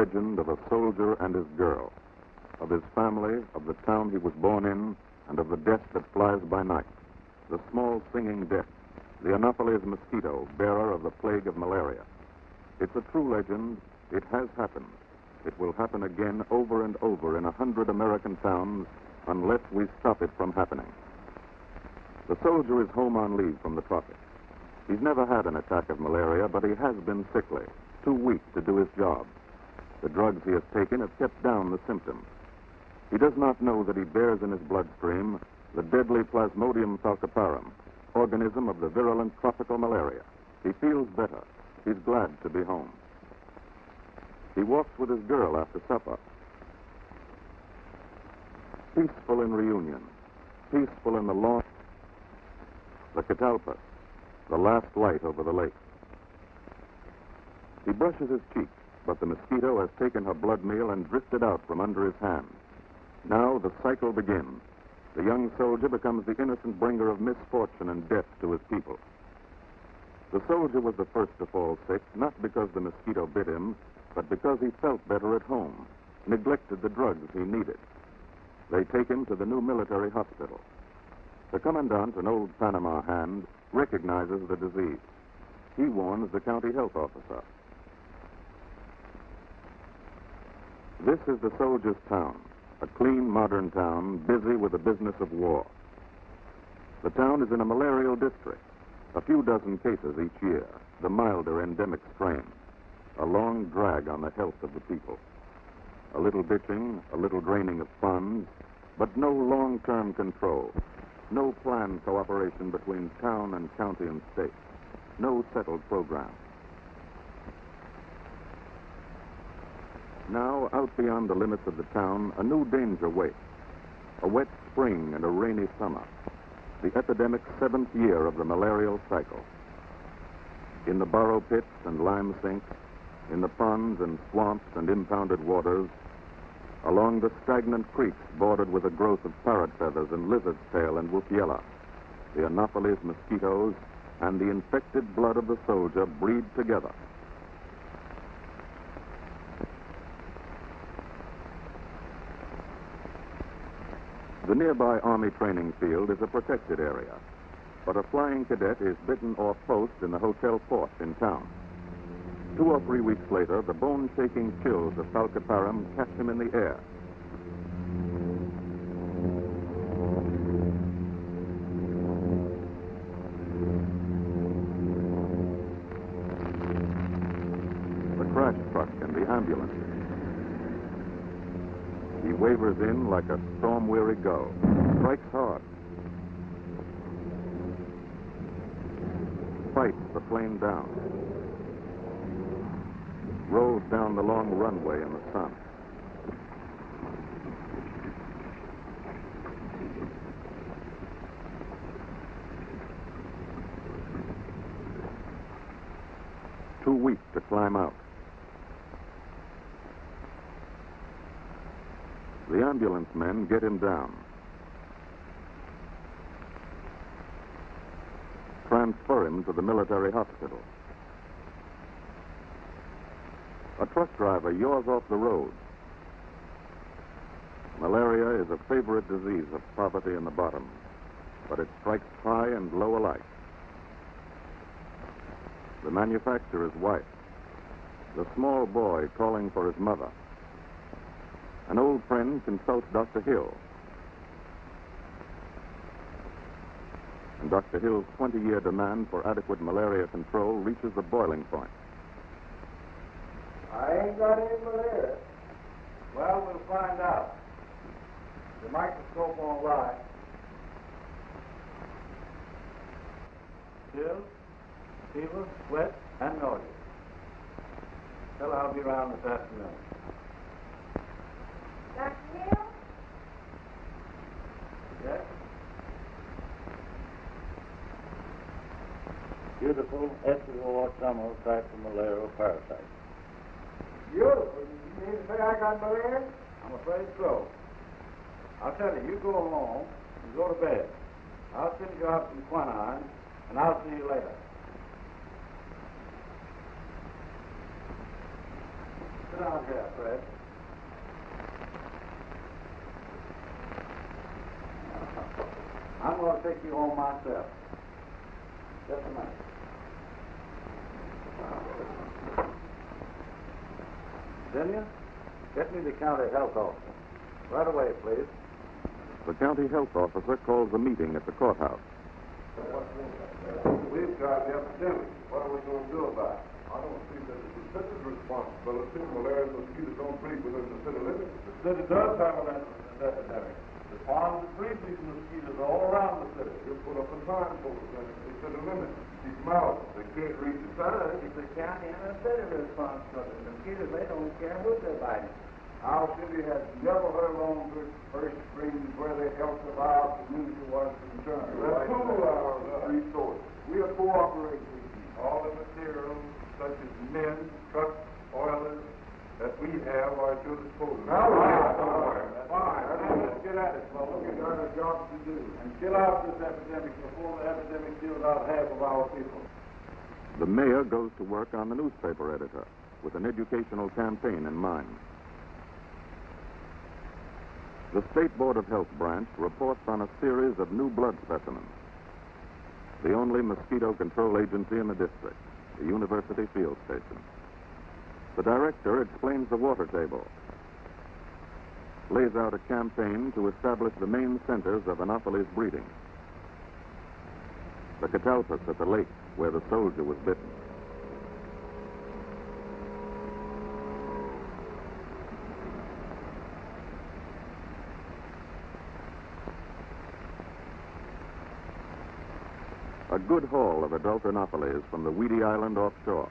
legend of a soldier and his girl, of his family, of the town he was born in, and of the death that flies by night. The small singing death, the Anopheles mosquito, bearer of the plague of malaria. It's a true legend. It has happened. It will happen again over and over in 100 American towns unless we stop it from happening. The soldier is home on leave from the tropics. He's never had an attack of malaria, but he has been sickly, too weak to do his job. The drugs he has taken have kept down the symptoms. He does not know that he bears in his bloodstream the deadly Plasmodium falciparum, organism of the virulent tropical malaria. He feels better. He's glad to be home. He walks with his girl after supper. Peaceful in reunion, peaceful in the lawn, the catalpa, the last light over the lake. He brushes his cheek, but the mosquito has taken her blood meal and drifted out from under his hand. Now the cycle begins. The young soldier becomes the innocent bringer of misfortune and death to his people. The soldier was the first to fall sick, not because the mosquito bit him, but because he felt better at home, neglected the drugs he needed. They take him to the new military hospital. The commandant, an old Panama hand, recognizes the disease. He warns the county health officer. This is the soldier's town, a clean, modern town, busy with the business of war. The town is in a malarial district, a few dozen cases each year, the milder endemic strain, a long drag on the health of the people. A little bitching, a little draining of funds, but no long-term control, no planned cooperation between town and county and state, no settled program. Now, out beyond the limits of the town, a new danger waits. A wet spring and a rainy summer. The epidemic's 7th year of the malarial cycle. In the borrow pits and lime sinks, in the ponds and swamps and impounded waters, along the stagnant creeks bordered with a growth of parrot feathers and lizard's tail and whoopiella, the Anopheles mosquitoes and the infected blood of the soldier breed together. The nearby Army training field is a protected area, but a flying cadet is bitten off post in the Hotel Fort in town. 2 or 3 weeks later, the bone-shaking chills of falciparum catch him in the air. The crash truck and the ambulance. He wavers in like a storm-weary gull, strikes hard, fights the plane down, rolls down the long runway in the sun. Too weak to climb out. The ambulance men get him down. Transfer him to the military hospital. A truck driver yaws off the road. Malaria is a favorite disease of poverty in the bottom, but it strikes high and low alike. The manufacturer's wife. The small boy calling for his mother. An old friend consults Dr. Hill. And Dr. Hill's 20-year demand for adequate malaria control reaches the boiling point. I ain't got any malaria. Well, we'll find out. The microscope won't lie. Chills, fever, sweat, and nausea. Tell her I'll be around this afternoon. Dr. Hill? Yes? Beautiful epidiotomal type of malarial parasite. Beautiful? You mean to say I got malaria? I'm afraid so. I'll tell you, you go home and go to bed. I'll send you out some quinine, and I'll see you later. Sit down here, Fred. I'm going to take you home myself. Just a minute. Virginia, get me the county health officer. Right away, please. The county health officer calls a meeting at the courthouse. We've got the epidemic. What are we going to do about it? I don't see that it's the city's responsibility. Malaria and mosquitoes don't breed within the city limits. The city does have an epidemic. The farms that breed these mosquitoes are all around the city. You put up a sign for them in the city limits. Keep them out. They can't read the sign. It's the county and the city responsibility. The mosquitoes, they don't care who they're biting. Our city has never heard on good first springs where the health of our community was concerned. Let's pool our resources. We are cooperating with you. All the materials, such as men, trucks, oilers, that we have are at your disposal. Now, fine. Let's get at it, fellas. We've got a job to do. And kill out this epidemic before the epidemic kills out half of our people. The mayor goes to work on the newspaper editor with an educational campaign in mind. The State Board of Health branch reports on a series of new blood specimens. The only mosquito control agency in the district, the University Field Station. The director explains the water table, lays out a campaign to establish the main centers of Anopheles breeding. The catalpus at the lake where the soldier was bitten. A good haul of adult Anopheles from the weedy island offshore.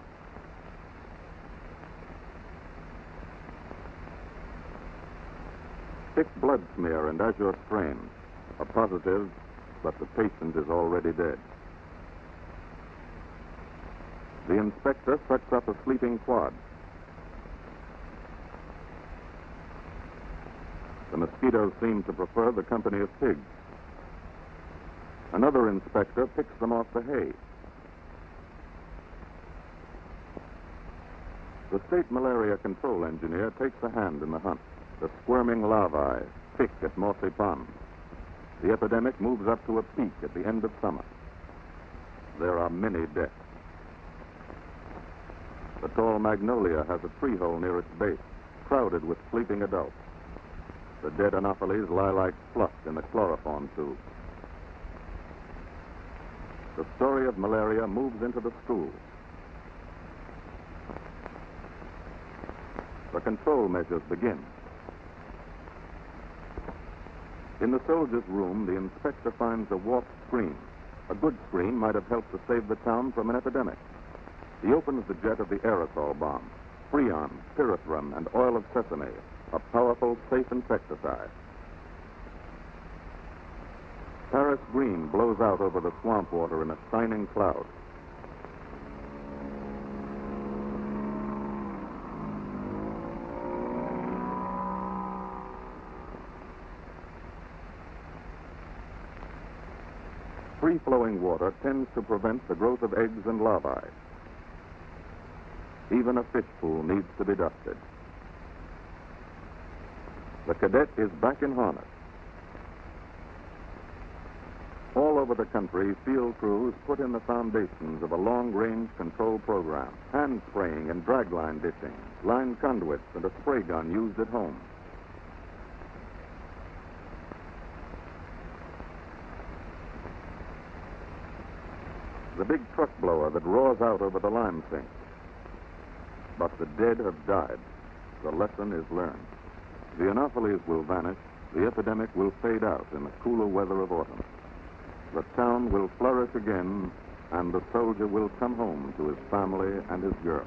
Thick blood smear and azure strain, a positive, but the patient is already dead. The inspector sets up a sleeping quad. The mosquitoes seem to prefer the company of pigs. Another inspector picks them off the hay. The state malaria control engineer takes a hand in the hunt. The squirming larvae pick at mossy ponds. The epidemic moves up to a peak at the end of summer. There are many deaths. The tall magnolia has a tree hole near its base, crowded with sleeping adults. The dead Anopheles lie like fluff in the chloroform tube. The story of malaria moves into the schools. The control measures begin. In the soldier's room, the inspector finds a warped screen. A good screen might have helped to save the town from an epidemic. He opens the jet of the aerosol bomb, Freon, pyrethrum, and oil of sesame, a powerful, safe insecticide. Paris green blows out over the swamp water in a shining cloud. Free-flowing water tends to prevent the growth of eggs and larvae. Even a fish pool needs to be dusted. The cadet is back in harness. All over the country, field crews put in the foundations of a long-range control program. Hand spraying and dragline ditching, line conduits, and a spray gun used at home. The big truck blower that roars out over the lime sink. But the dead have died. The lesson is learned. The Anopheles will vanish. The epidemic will fade out in the cooler weather of autumn. The town will flourish again, and the soldier will come home to his family and his girl.